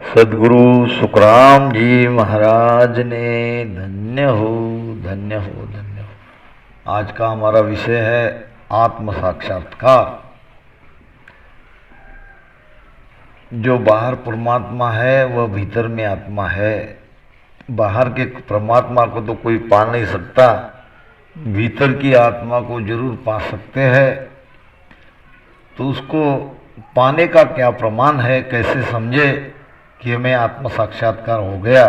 सदगुरु सुखराम जी महाराज ने धन्य हो धन्य हो धन्य हो। आज का हमारा विषय है आत्म साक्षात्कार। जो बाहर परमात्मा है वह भीतर में आत्मा है। बाहर के परमात्मा को तो कोई पा नहीं सकता, भीतर की आत्मा को जरूर पा सकते हैं। तो उसको पाने का क्या प्रमाण है, कैसे समझे कि हमें आत्म साक्षात्कार हो गया।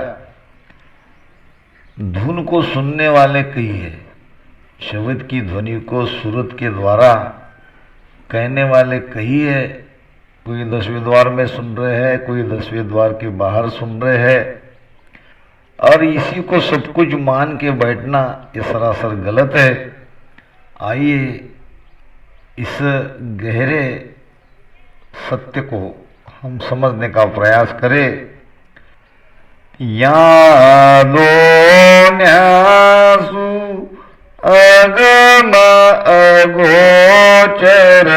धुन को सुनने वाले कई है, शब्द की ध्वनि को सूरत के द्वारा कहने वाले कई है। कोई 10वें द्वार में सुन रहे हैं, कोई 10वें द्वार के बाहर सुन रहे हैं, और इसी को सब कुछ मान के बैठना ये सरासर गलत है। आइए इस गहरे सत्य को हम समझने का प्रयास करें। यादो न्यासु अगम अगोचर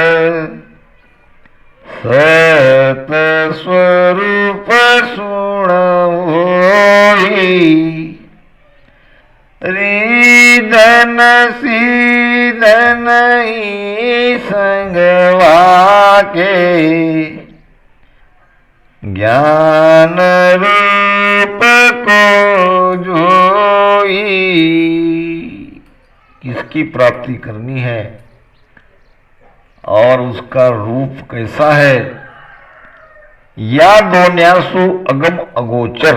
सत स्वरूप सुणोई रिदन सीदन संगवा के ज्ञान रूप को जोई। किसकी प्राप्ति करनी है और उसका रूप कैसा है। या दोन्यासु अगम अगोचर।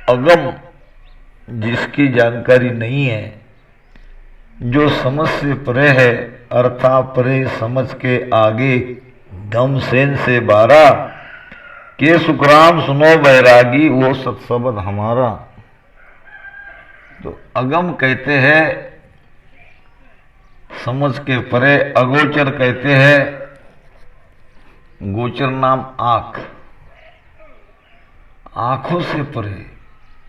अगम जिसकी जानकारी नहीं है, जो समझ से परे है, अर्थात परे समझ के आगे गम सेन से बारा के सुखराम सुनो बैरागी वो सत्सबद हमारा। तो अगम कहते हैं समझ के परे, अगोचर कहते हैं गोचर नाम आंख, आंखों से परे।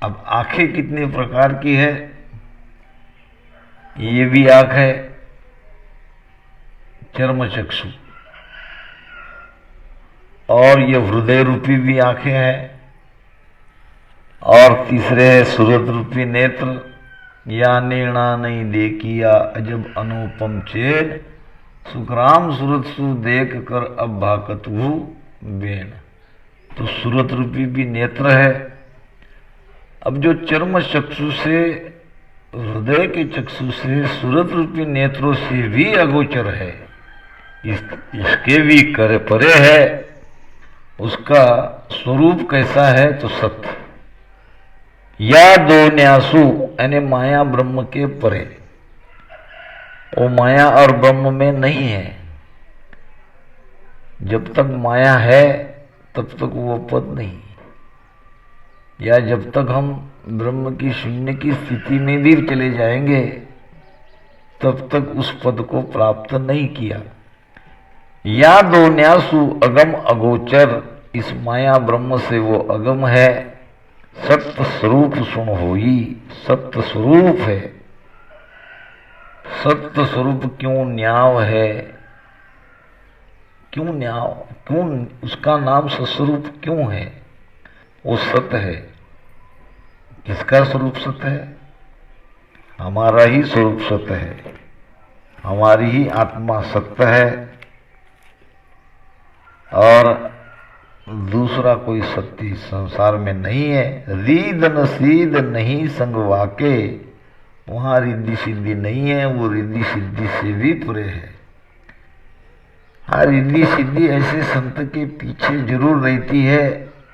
अब आंखें कितने प्रकार की है, ये भी आंख है, चर्म चक्षु, और ये हृदय रूपी भी आंखें हैं, और तीसरे है सूरत रूपी नेत्र। या नेणा नहीं देखिया अजब अनुपम चेन सुखराम सूरत सु देख कर अब भाकत हूँ बेन। तो सूरत रूपी भी नेत्र है। अब जो चर्म चक्षु से, हृदय के चक्षु से, सूरत रूपी नेत्रों से भी अगोचर है, इसके भी करे परे है, उसका स्वरूप कैसा है तो सत्य। या दो न्यासु यानी माया ब्रह्म के परे, वो माया और ब्रह्म में नहीं है। जब तक माया है तब तक वो पद नहीं, या जब तक हम ब्रह्म की शून्य की स्थिति में भी चले जाएंगे तब तक उस पद को प्राप्त नहीं किया। या दो न्यासु अगम अगोचर, इस माया ब्रह्म से वो अगम है। सत्य स्वरूप सुन होई, सत्य स्वरूप है। सत्य स्वरूप क्यों न्याव है, क्यों न्याव, क्यों उसका नाम सस्वरूप क्यों है। वो सत्य है। किसका स्वरूप सत्य है, हमारा ही स्वरूप सत्य है, हमारी ही आत्मा सत्य है, और दूसरा कोई सत्य संसार में नहीं है। रीद नसीद नहीं संग वाके, वहां रिद्धि सिद्धि नहीं है, वो रिद्धि सिद्धि से भी परे है। हाँ, रिद्धि सिद्धि ऐसे संत के पीछे जरूर रहती है,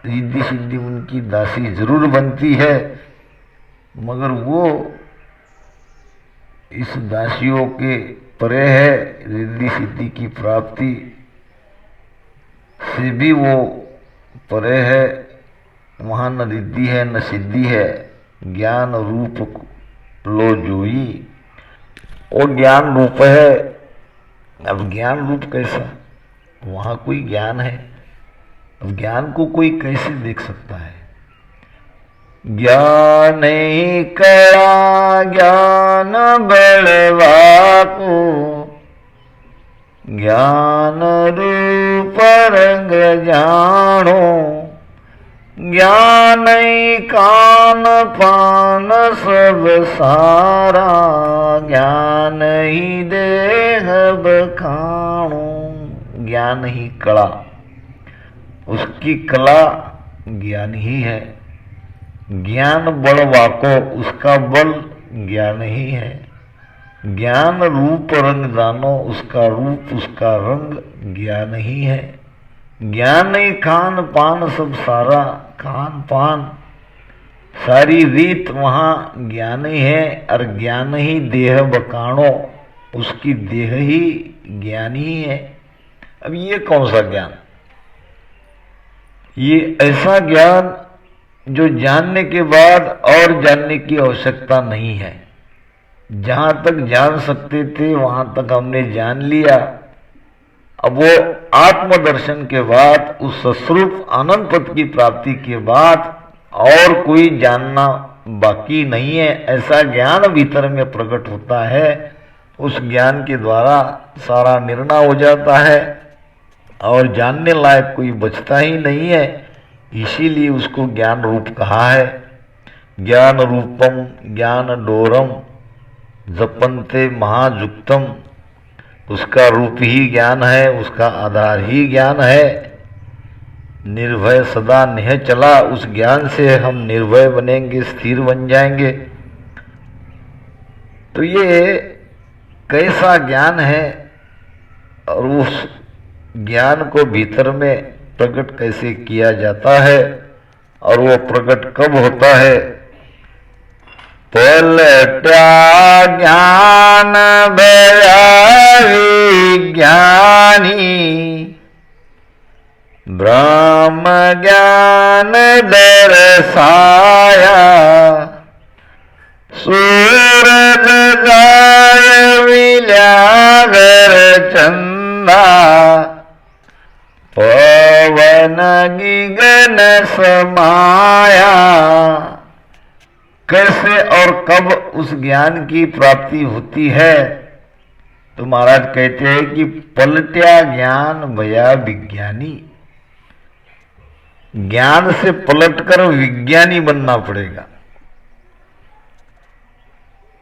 रिद्धि सिद्धि उनकी दासी जरूर बनती है, मगर वो इस दासियों के परे है। रिद्धि सिद्धि की प्राप्ति से भी वो परे है, वहां न रिद्धि है न सिद्धि है। ज्ञान रूप लो जोई, वो ज्ञान रूप है। अब ज्ञान रूप कैसा, वहां कोई ज्ञान है, अब ज्ञान को कोई कैसे देख सकता है। ज्ञान करा ज्ञान बलवा को, ज्ञान रूप रंग जान बखाणो, ज्ञान ही कान पान सब सारा, ज्ञान ही देह बखाणो। ज्ञान ही कला, उसकी कला ज्ञान ही है। ज्ञान बल वाको, उसका बल ज्ञान ही है। ज्ञान रूप रंग जानो, उसका रूप उसका रंग ज्ञान ही है। ज्ञान ही खान पान सब सारा, खान पान सारी रीत वहां ज्ञान ही है। और ज्ञान ही देह बकाणो, उसकी देह ही ज्ञान ही है। अब ये कौन सा ज्ञान? ये ऐसा ज्ञान जो जानने के बाद और जानने की आवश्यकता नहीं है। जहां तक जान सकते थे वहां तक हमने जान लिया। अब वो आत्मदर्शन के बाद, उस सस्वरूप आनंद पद की प्राप्ति के बाद और कोई जानना बाकी नहीं है। ऐसा ज्ञान भीतर में प्रकट होता है। उस ज्ञान के द्वारा सारा निर्णय हो जाता है और जानने लायक कोई बचता ही नहीं है। इसीलिए उसको ज्ञान रूप कहा है। ज्ञान रूपम ज्ञान डोरम जपन्ते महाजुक्तम, उसका रूप ही ज्ञान है, उसका आधार ही ज्ञान है। निर्भय सदा नेह चला, उस ज्ञान से हम निर्भय बनेंगे, स्थिर बन जाएंगे। तो ये कैसा ज्ञान है और उस ज्ञान को भीतर में प्रकट कैसे किया जाता है और वो प्रकट कब होता है? पलटा ज्ञान भया विज्ञानी, ब्रह्म ज्ञान दर्शाया, सूरज गाय विलागर चंदा, पवन गगन समाया। कैसे और कब उस ज्ञान की प्राप्ति होती है? तो महाराज कहते हैं कि पलट्या ज्ञान भया विज्ञानी। ज्ञान से पलटकर विज्ञानी बनना पड़ेगा।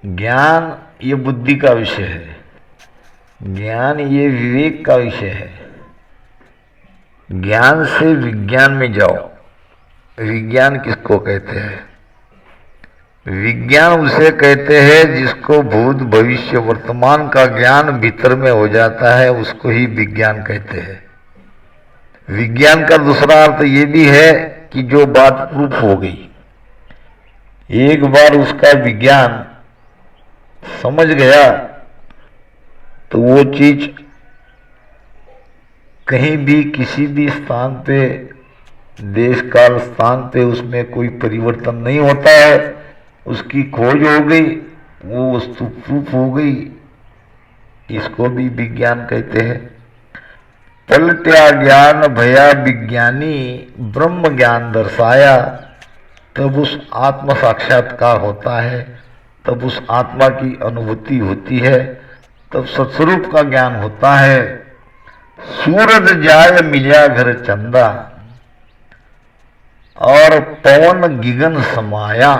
ज्ञान ये बुद्धि का विषय है, ज्ञान ये विवेक का विषय है। ज्ञान से विज्ञान में जाओ। विज्ञान किसको कहते हैं? विज्ञान उसे कहते हैं जिसको भूत भविष्य वर्तमान का ज्ञान भीतर में हो जाता है, उसको ही विज्ञान कहते हैं। विज्ञान का दूसरा अर्थ ये भी है कि जो बात प्रूफ हो गई, एक बार उसका विज्ञान समझ गया तो वो चीज कहीं भी किसी भी स्थान पे, देश काल स्थान पे उसमें कोई परिवर्तन नहीं होता है। उसकी खोज हो गई, वो वस्तु प्रूफ हो गई, इसको भी विज्ञान कहते हैं। पलट्या ज्ञान भया विज्ञानी, ब्रह्म ज्ञान दर्शाया, तब उस आत्म साक्षात्कार होता है, तब उस आत्मा की अनुभूति होती है, तब सत्स्वरूप का ज्ञान होता है। सूरज जाय मिल्या घर चंदा, और पवन गिगन समाया।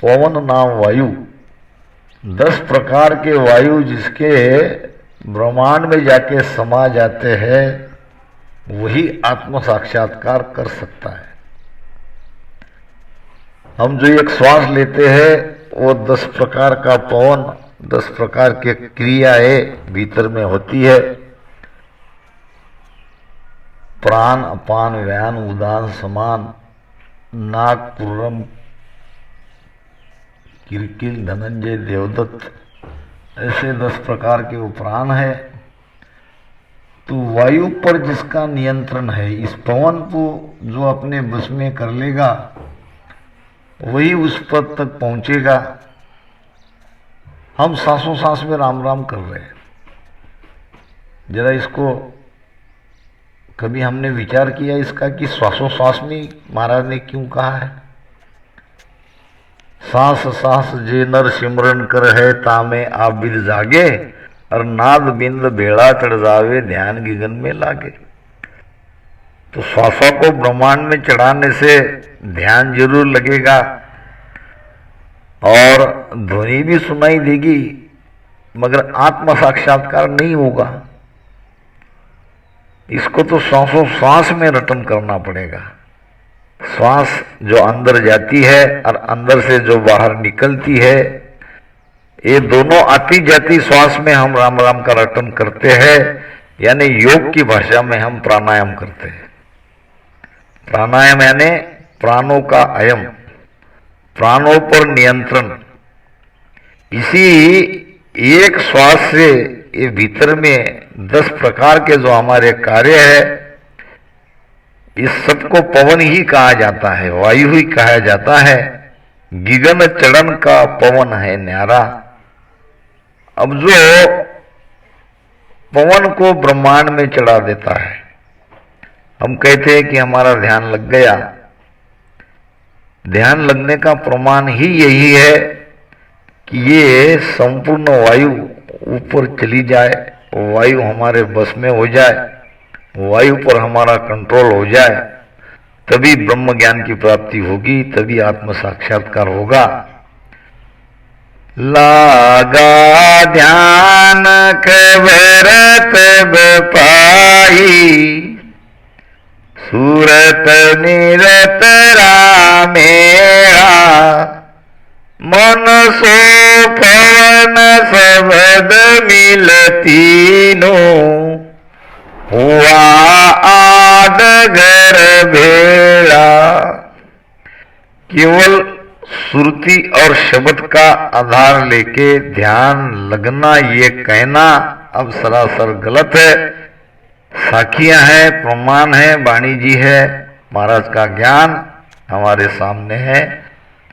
पवन नाम वायु, 10 प्रकार के वायु जिसके ब्रह्मांड में जाके समा जाते हैं, वही आत्म साक्षात्कार कर सकता है। हम जो एक श्वास लेते हैं वो 10 प्रकार का पवन, 10 प्रकार के क्रियाएं भीतर में होती है। प्राण अपान व्यान उदान समान, नाग पूर्णम किरकिल धनंजय देवदत्त, ऐसे 10 प्रकार के वो प्राण है। तो वायु पर जिसका नियंत्रण है, इस पवन को जो अपने बस में कर लेगा वही उस पद तक पहुंचेगा। हम सांसों सांस में राम राम कर रहे हैं। जरा इसको कभी हमने विचार किया इसका कि श्वासों श्वास में महाराज ने क्यों कहा है? सांस सांस जे नर सिमरन कर है तामे आबिर जागे, और नाद बिंद बेड़ा चढ़ जावे ध्यान गिगन में लागे। तो श्वासों को ब्रह्मांड में चढ़ाने से ध्यान जरूर लगेगा और ध्वनि भी सुनाई देगी, मगर आत्म साक्षात्कार नहीं होगा। इसको तो श्वासों श्वास में रटन करना पड़ेगा। श्वास जो अंदर जाती है और अंदर से जो बाहर निकलती है, ये दोनों आती जाती श्वास में हम राम राम का रटन करते हैं, यानी योग की भाषा में हम प्राणायाम करते हैं। प्राणायाम यानी प्राणों का अयम, प्राणों पर नियंत्रण। इसी एक श्वास से ये भीतर में 10 प्रकार के जो हमारे कार्य है, इस सबको पवन ही कहा जाता है, वायु ही कहा जाता है। गगन चढ़न का पवन है न्यारा। अब जो पवन को ब्रह्मांड में चढ़ा देता है, हम कहते हैं कि हमारा ध्यान लग गया। ध्यान लगने का प्रमाण ही यही है कि ये संपूर्ण वायु ऊपर चली जाए, वायु हमारे बस में हो जाए, वायु पर हमारा कंट्रोल हो जाए, तभी ब्रह्म ज्ञान की प्राप्ति होगी, तभी आत्म साक्षात्कार होगा। लागा ध्यान कवरत पाई, सूरत निरत रामेरा, मन सो पवन सबद मिलतीनो, हुआ आडगर भेड़ा। केवल श्रुति और शब्द का आधार लेके ध्यान लगना, ये कहना अब सरासर गलत है। साखियां है, प्रमाण है, वाणी जी है, महाराज का ज्ञान हमारे सामने है।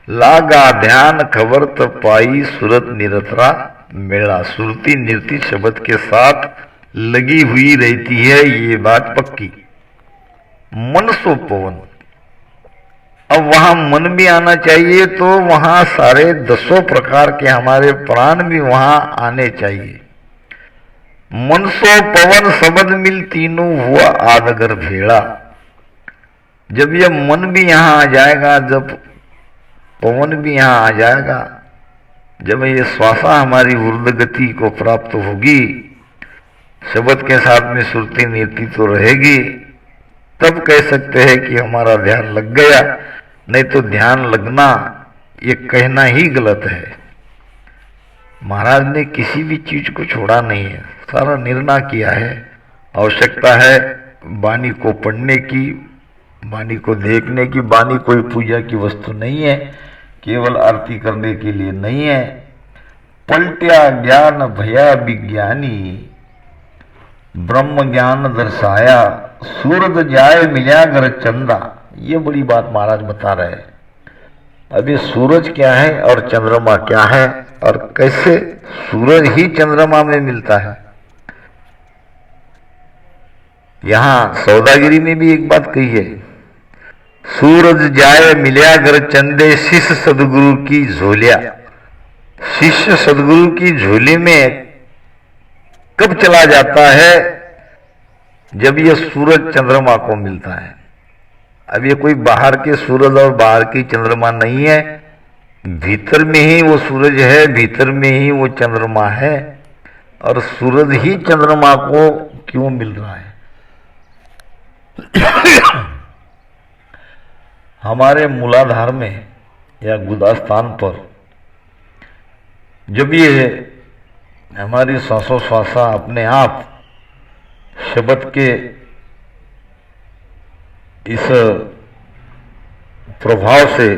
लागा ध्यान खबर तो पाई, सूरत निरतरा मेला। श्रुति निर्ति शब्द के साथ लगी हुई रहती है, ये बात पक्की। मन सो पवन, अब वहां मन भी आना चाहिए, तो वहां सारे 10 प्रकार के हमारे प्राण भी वहां आने चाहिए। मन सो पवन सबद मिल तीनों, हुआ आदगर भेड़ा। जब ये मन भी यहां आ जाएगा, जब पवन भी यहां आ जाएगा, जब ये श्वासा हमारी ऊर्ध्व गति को प्राप्त होगी, शब्द के साथ में श्रुति नीति तो रहेगी, तब कह सकते हैं कि हमारा ध्यान लग गया। नहीं तो ध्यान लगना ये कहना ही गलत है। महाराज ने किसी भी चीज को छोड़ा नहीं है, सारा निर्णय किया है। आवश्यकता है वाणी को पढ़ने की, वाणी को देखने की। वाणी कोई पूजा की वस्तु नहीं है, केवल आरती करने के लिए नहीं है। पलट्या ज्ञान भया विज्ञानी, ब्रह्म ज्ञान दर्शाया, सूरज जाए मिल्या घर चंदा। ये बड़ी बात महाराज बता रहे हैं। अभी सूरज क्या है और चंद्रमा क्या है, और कैसे सूरज ही चंद्रमा में मिलता है। यहां सौदागिरी में भी एक बात कही है, सूरज जाए मिल्या घर चंदे, शिष्य सदगुरु की झोलिया। शिष्य सदगुरु की झोली में कब चला जाता है, जब यह सूरज चंद्रमा को मिलता है। अब ये कोई बाहर के सूरज और बाहर की चंद्रमा नहीं है, भीतर में ही वो सूरज है, भीतर में ही वो चंद्रमा है। और सूरज ही चंद्रमा को क्यों मिल रहा है? हमारे मूलाधार में या गुदास्थान पर जब ये हमारी श्वासोश्वासा अपने आप शब्द के इस प्रभाव से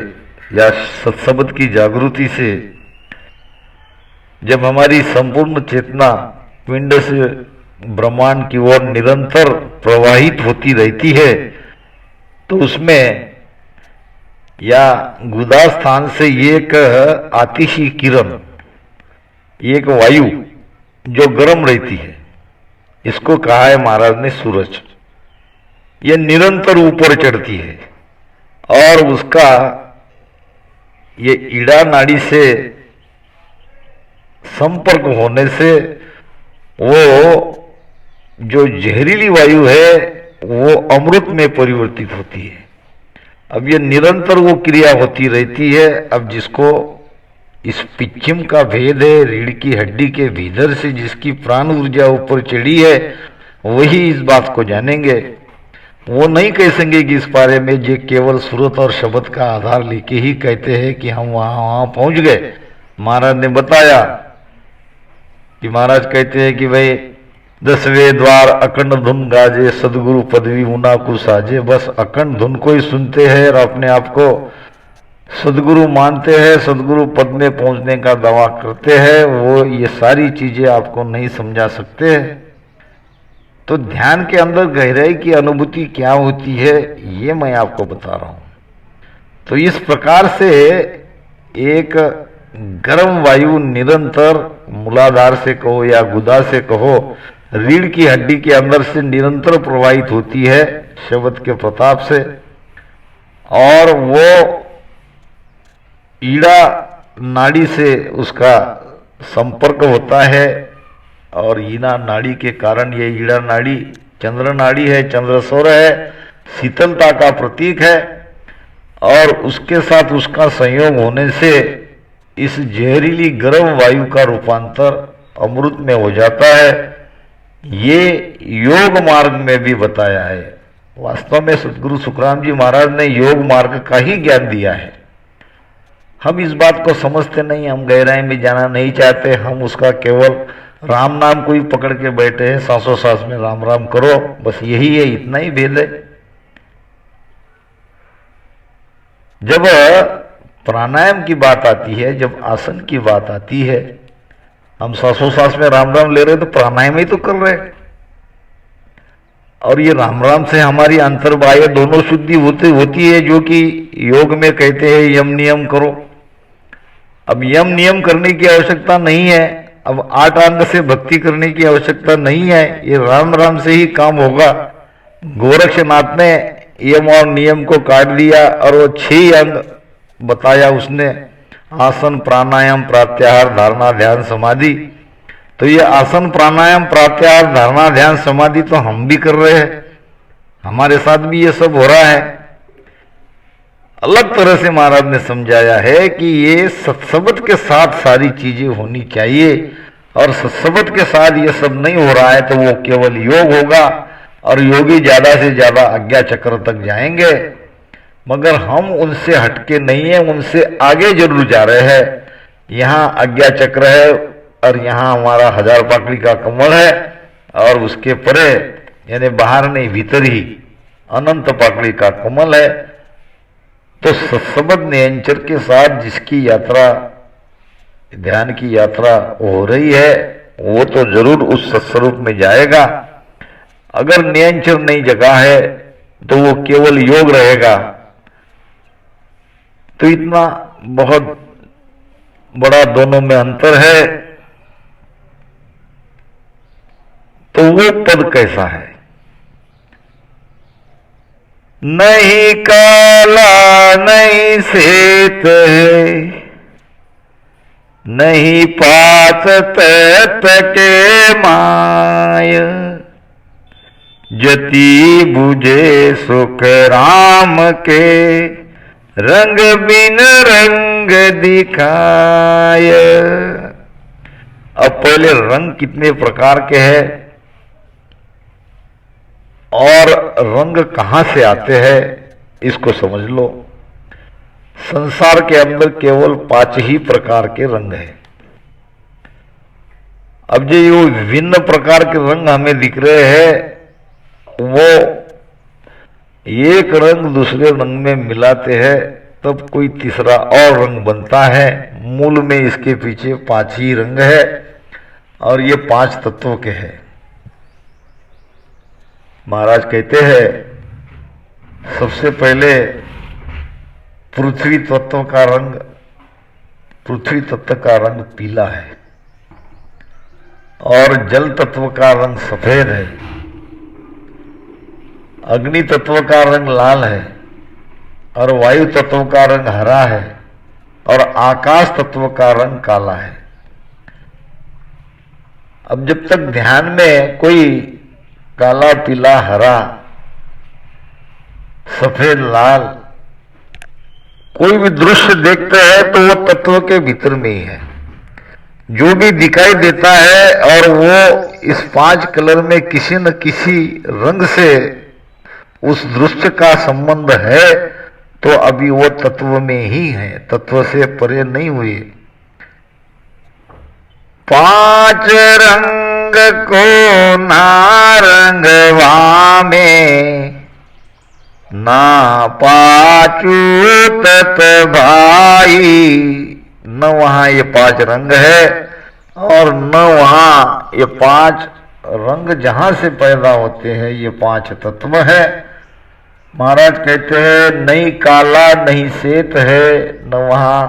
या सत्शब्द की जागृति से जब हमारी संपूर्ण चेतना पिंड से ब्रह्मांड की ओर निरंतर प्रवाहित होती रहती है, तो उसमें या गुदा स्थान से एक आतिशी किरण, एक वायु जो गर्म रहती है, इसको कहा है महाराज ने सूरज। यह निरंतर ऊपर चढ़ती है और उसका ये ईड़ा नाड़ी से संपर्क होने से वो जो जहरीली वायु है वो अमृत में परिवर्तित होती है। अब ये निरंतर वो क्रिया होती रहती है। अब जिसको इस पिच्चिम का भेद है, रीढ़ की हड्डी के भीतर से जिसकी प्राण ऊर्जा ऊपर चढ़ी है, वही इस बात को जानेंगे। वो नहीं कह सकेंगे कि इस बारे में जो केवल सूरत और शब्द का आधार लेके ही कहते हैं कि हम वहां पहुंच गए। महाराज ने बताया कि महाराज कहते हैं कि भाई 10वें द्वार अखंड धुन गाजे, सदगुरु पदवी मुना को साजे। बस अखंड धुन को ही सुनते हैं और अपने आप को सदगुरु मानते हैं, सदगुरु पद में पहुंचने का दावा करते हैं। वो ये सारी चीजें आपको नहीं समझा सकते। तो ध्यान के अंदर गहराई की अनुभूति क्या होती है, ये मैं आपको बता रहा हूं। तो इस प्रकार से एक गर्म वायु निरंतर मूलाधार से कहो या गुदा से कहो, रीढ़ की हड्डी के अंदर से निरंतर प्रवाहित होती है शब्द के प्रताप से। और वो ईड़ा नाड़ी से उसका संपर्क होता है और ईना नाड़ी के कारण ये ईड़ा नाड़ी चंद्र नाड़ी है, चंद्र सौर है, शीतलता का प्रतीक है। और उसके साथ उसका संयोग होने से इस जहरीली गर्म वायु का रूपांतर अमृत में हो जाता है। ये योग मार्ग में भी बताया है। वास्तव में सतगुरु सुखराम जी महाराज ने योग मार्ग का ही ज्ञान दिया है। हम इस बात को समझते नहीं, हम गहराई में जाना नहीं चाहते। हम उसका केवल राम नाम को ही पकड़ के बैठे हैं, सांसों सांस में राम राम करो, बस यही है, इतना ही भेद है। जब प्राणायाम की बात आती है, जब आसन की बात आती है, हम सांसों सांस में राम राम ले रहे तो प्राणायाम ही तो कर रहे। और ये राम राम से हमारी अंतर्बाह्य दोनों शुद्धि होती है, जो कि योग में कहते हैं यम नियम करो। अब यम नियम करने की आवश्यकता नहीं है, अब 8 अंग से भक्ति करने की आवश्यकता नहीं है, ये राम राम से ही काम होगा। गोरक्षनाथ ने यम और नियम को काट दिया और वो 6 अंग बताया उसने, आसन प्राणायाम प्रत्याहार धारणा ध्यान समाधि। तो ये आसन प्राणायाम प्रत्याहार धारणा ध्यान समाधि तो हम भी कर रहे हैं, हमारे साथ भी ये सब हो रहा है। अलग तरह से महाराज ने समझाया है कि ये सत्सबद के साथ सारी चीजें होनी चाहिए, और सत्सबद के साथ ये सब नहीं हो रहा है तो वो केवल योग होगा, और योगी ज्यादा से ज्यादा आज्ञा चक्र तक जाएंगे। मगर हम उनसे हटके नहीं है, उनसे आगे जरूर जा रहे हैं। यहाँ आज्ञा चक्र है और यहाँ हमारा 1000 पाकड़ी का कमल है, और उसके परे यानी बाहर नहीं भीतर ही अनंत पाकड़ी का कमल है। तो सत्सबद नियंचर के साथ जिसकी यात्रा, ध्यान की यात्रा हो रही है, वो तो जरूर उस सत्स्वरूप में जाएगा। अगर नियंचर नहीं जगा है तो वो केवल योग रहेगा। तो इतना बहुत बड़ा दोनों में अंतर है। तो वो पद कैसा है? नहीं काला नहीं श्वेत है, नहीं पात तैत के माय, जति बुझे सुख राम के, रंग बिन रंग दिखाय। अब पहले रंग कितने प्रकार के हैं और रंग कहां से आते हैं इसको समझ लो। संसार के अंदर केवल 5 ही प्रकार के रंग हैं। अब जो ये विभिन्न प्रकार के रंग हमें दिख रहे हैं, वो एक रंग दूसरे रंग में मिलाते हैं तब कोई तीसरा और रंग बनता है। मूल में इसके पीछे 5 ही रंग है, और ये 5 तत्वों के हैं। महाराज कहते हैं सबसे पहले पृथ्वी तत्व का रंग, पृथ्वी तत्व का रंग पीला है, और जल तत्व का रंग सफेद है, अग्नि तत्व का रंग लाल है, और वायु तत्व का रंग हरा है, और आकाश तत्व का रंग काला है। अब जब तक ध्यान में कोई काला पीला हरा सफेद लाल, कोई भी दृश्य देखते हैं तो वो तत्व के भीतर में ही है। जो भी दिखाई देता है और वो इस 5 कलर में किसी न किसी रंग से उस दृश्य का संबंध है, तो अभी वो तत्व में ही है, तत्व से परे नहीं हुए। 5 रंग को नारंगवा में ना पाचू तत भाई, न वहां ये 5 रंग है और न वहां ये 5 रंग जहां से पैदा होते हैं ये 5 तत्व है। महाराज कहते हैं नहीं काला नहीं श्वेत है, न वहां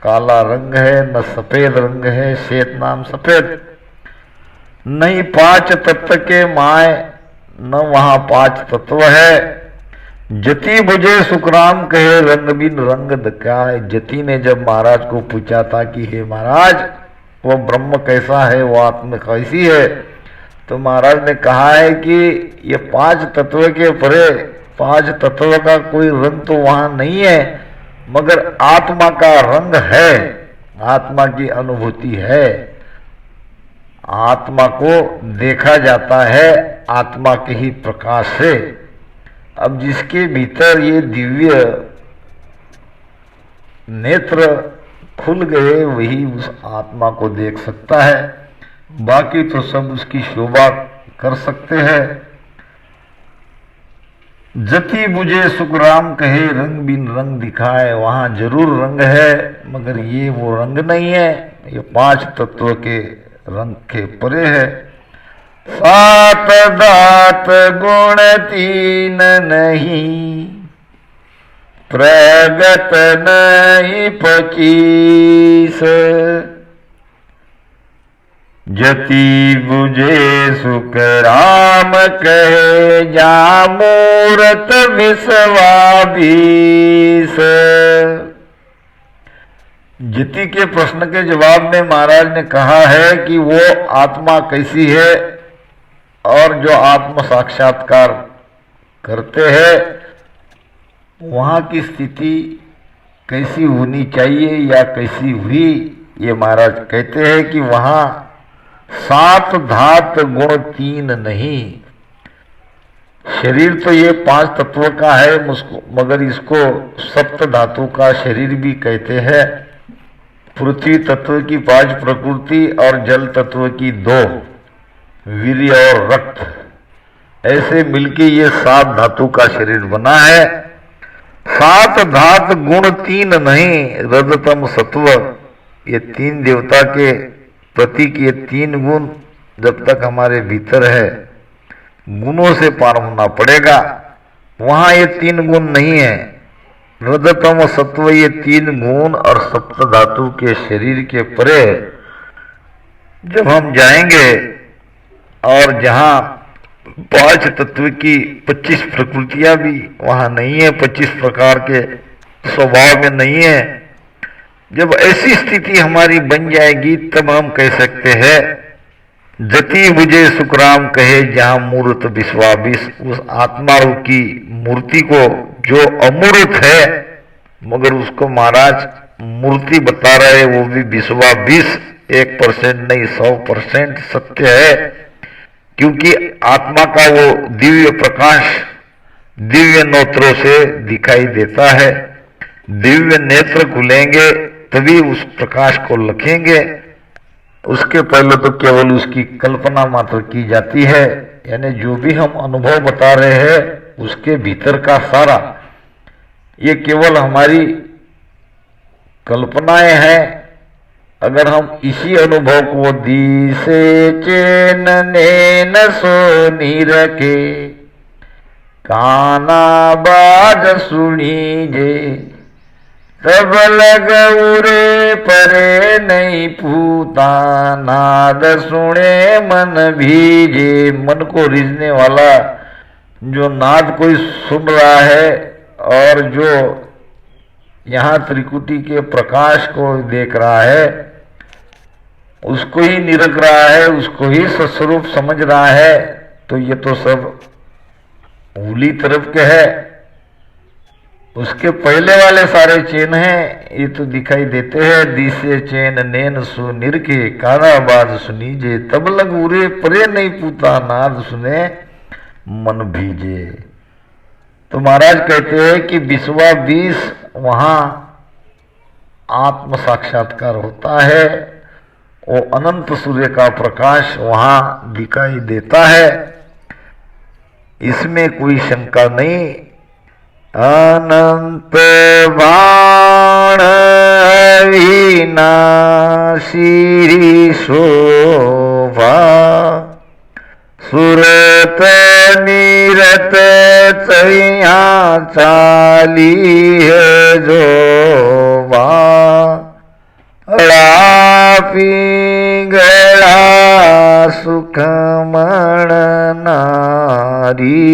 काला रंग है न सफेद रंग है, श्वेत नाम सफेद, नहीं 5 तत्व के माय न वहां 5 तत्व है। जति बुझे सुखराम कहे रंग बिन रंग दिखाए। जति ने जब महाराज को पूछा था कि हे महाराज वो ब्रह्म कैसा है, वो आत्मा कैसी है, तो महाराज ने कहा है कि ये 5 तत्व के परे 5 तत्व का कोई रंग तो वहां नहीं है, मगर आत्मा का रंग है, आत्मा की अनुभूति है, आत्मा को देखा जाता है आत्मा के ही प्रकाश से। अब जिसके भीतर ये दिव्य नेत्र खुल गए वही उस आत्मा को देख सकता है, बाकी तो सब उसकी शोभा कर सकते हैं। जति बुझे सुखराम कहे रंग बिन रंग दिखाए, वहां जरूर रंग है मगर ये वो रंग नहीं है, ये 5 तत्व के रंग के परे है। 7 दात गुण 3 नहीं, प्रगट नहीं 25, जति बुझे सुख राम कहे जा मूरत विश्वा 20। जति के प्रश्न के जवाब में महाराज ने कहा है कि वो आत्मा कैसी है और जो आत्म साक्षात्कार करते हैं वहां की स्थिति कैसी होनी चाहिए या कैसी हुई, ये महाराज कहते हैं कि वहां 7 धात गुण 3 नहीं। शरीर तो ये 5 तत्व का है मगर इसको सप्त धातु का शरीर भी कहते हैं। पृथ्वी तत्व की 5 प्रकृति और जल तत्व की 2 वीर्य और रक्त, ऐसे मिलके ये 7 धातु का शरीर बना है। 7 धात गुण 3 नहीं, रजतम सत्व, ये 3 देवता के प्रतीक, ये 3 गुण जब तक हमारे भीतर है गुणों से पार होना पड़ेगा। वहां ये 3 गुण नहीं है, रजतम सत्व ये 3 गुण और सप्त धातु के शरीर के परे जब हम जाएंगे और जहां 5 तत्व की 25 प्रकृतियां भी वहां नहीं है, 25 प्रकार के स्वभाव में नहीं है, जब ऐसी स्थिति हमारी बन जाएगी तब हम कह सकते हैं जति बुझे सुखराम कहे जहां मूर्त विश्वाविश, उस आत्मा की मूर्ति को जो अमूर्त है मगर उसको महाराज मूर्ति बता रहे, वो भी विश्वाविश, 1% नहीं 100% सत्य है, क्योंकि आत्मा का वो दिव्य प्रकाश दिव्य नेत्रों से दिखाई देता है। दिव्य नेत्र खुलेंगे तभी उस प्रकाश को लखेंगे, उसके पहले तो केवल उसकी कल्पना मात्र की जाती है, यानी जो भी हम अनुभव बता रहे हैं उसके भीतर का सारा ये केवल हमारी कल्पनाएं हैं। अगर हम इसी अनुभव को दिसे चैन ने न सोनी रखे, काना बाज सुनी जे, तब लगौरे परे नहीं पूता, नाद सुने मन भीजे। मन को रिझने वाला जो नाद कोई सुन रहा है और जो यहाँ त्रिकुटी के प्रकाश को देख रहा है, उसको ही निरख रहा है, उसको ही सस्वरूप समझ रहा है, तो ये तो सब भूली तरफ के है। उसके पहले वाले सारे चेन हैं ये तो दिखाई देते हैं। दिसे चेन नैन सु निरखे काना बाज सुनीजे, तब लग उरे परे नहीं पूता नाद सुने मन भीजे। तो महाराज कहते हैं कि 20वां 20 वहां आत्म साक्षात्कार होता है। वो अनंत सूर्य का प्रकाश वहां दिखाई देता है, इसमें कोई शंका नहीं। अनंत बाण विनाशी शोभा, सुरत निरत चैया चाली है जोबा, पिंगला सुखमण नारी,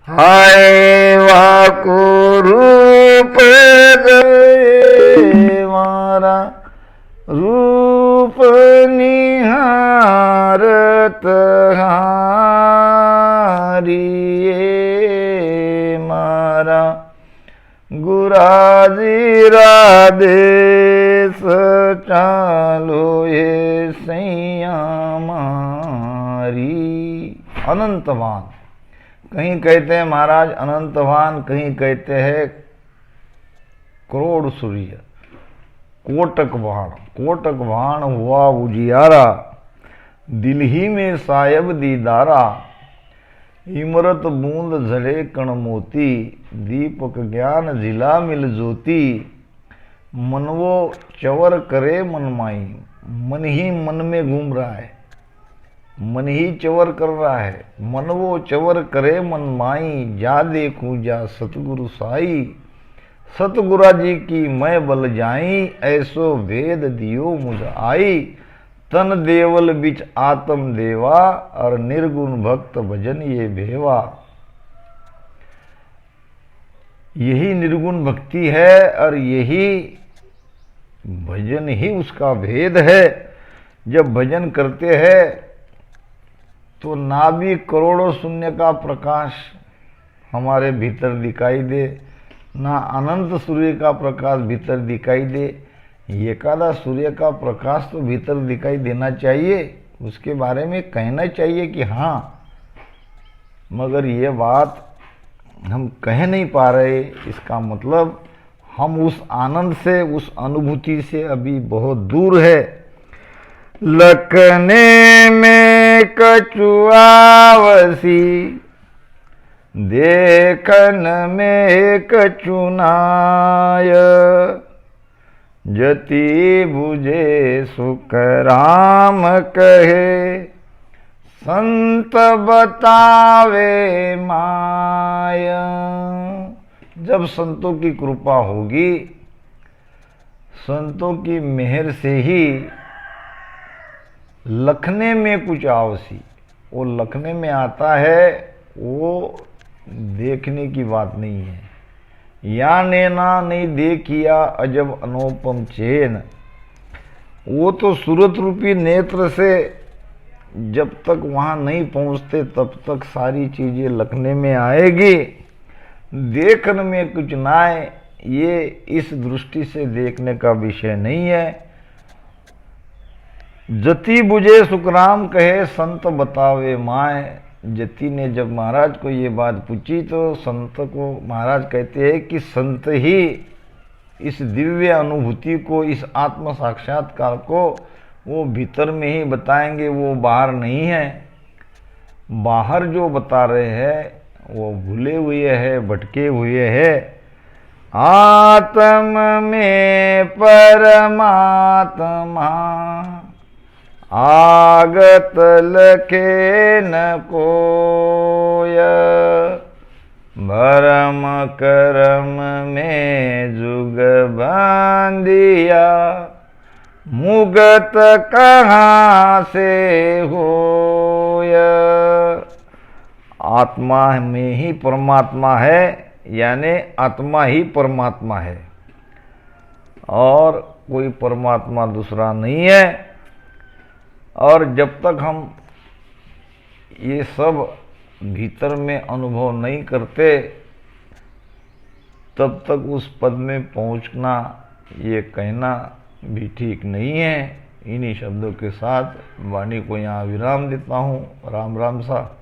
हाय वाको रूप गए मारा, रूप निहारत हारिये मारा, गुराजी राधेश चालो ये सैया मारी। अनंतवान कहीं कहते हैं महाराज अनंतवान, कहीं कहते हैं करोड़ सूर्य, कोटक बाण। कोटक बाण हुआ उजियारा, दिल ही में सायब दीदारा, इमरत बूंद झले कण मोती, दीपक ज्ञान जिला मिल ज्योति, मनवो चवर करे मनमाई। मन ही मन में घूम रहा है, मन ही चवर कर रहा है, मनवो चवर करे मनमाई, जा देखूं जा सतगुरु साई, सतगुरा जी की मैं बल जाई, ऐसो भेद दियो मुझ आई, तन देवल बिच आत्म देवा, और निर्गुण भक्त भजन ये भेवा। यही निर्गुण भक्ति है और यही भजन ही उसका भेद है। जब भजन करते हैं तो नाभि करोड़ों शून्य का प्रकाश हमारे भीतर दिखाई दे, ना अनंत सूर्य का प्रकाश भीतर दिखाई दे। एकादा सूर्य का प्रकाश तो भीतर दिखाई देना चाहिए, उसके बारे में कहना चाहिए कि हाँ, मगर ये बात हम कह नहीं पा रहे। इसका मतलब हम उस आनंद से, उस अनुभूति से अभी बहुत दूर है। लखने में कछुआवसी, देखन में कछुनाय, जति बुझे सुख राम कहे, संत बतावे माया। जब संतों की कृपा होगी, संतों की मेहर से ही लखने में कुछ आवसी, वो लखने में आता है, वो देखने की बात नहीं है। या नैना नहीं देखिया अजब अनुपम चैन, वो तो सूरत रूपी नेत्र से जब तक वहाँ नहीं पहुँचते तब तक सारी चीजें लखने में आएगी। देखने में कुछ ना आए, ये इस दृष्टि से देखने का विषय नहीं है। जति बुझे सुखराम कहे, संत बतावे माए। जति ने जब महाराज को ये बात पूछी तो संत को महाराज कहते हैं कि संत ही इस दिव्य अनुभूति को, इस आत्म साक्षात्कार को वो भीतर में ही बताएंगे, वो बाहर नहीं है। बाहर जो बता रहे हैं वो भूले हुए हैं, भटके हुए हैं। आत्म में परमात्मा, आगत लखे न कोय, भरम करम में जुग बांधिया, मुगत कहाँ से होय। आत्मा में ही परमात्मा है, यानी आत्मा ही परमात्मा है और कोई परमात्मा दूसरा नहीं है। और जब तक हम ये सब भीतर में अनुभव नहीं करते तब तक उस पद में पहुंचना, ये कहना भी ठीक नहीं है। इन्हीं शब्दों के साथ वाणी को यहाँ विराम देता हूँ। राम राम सा।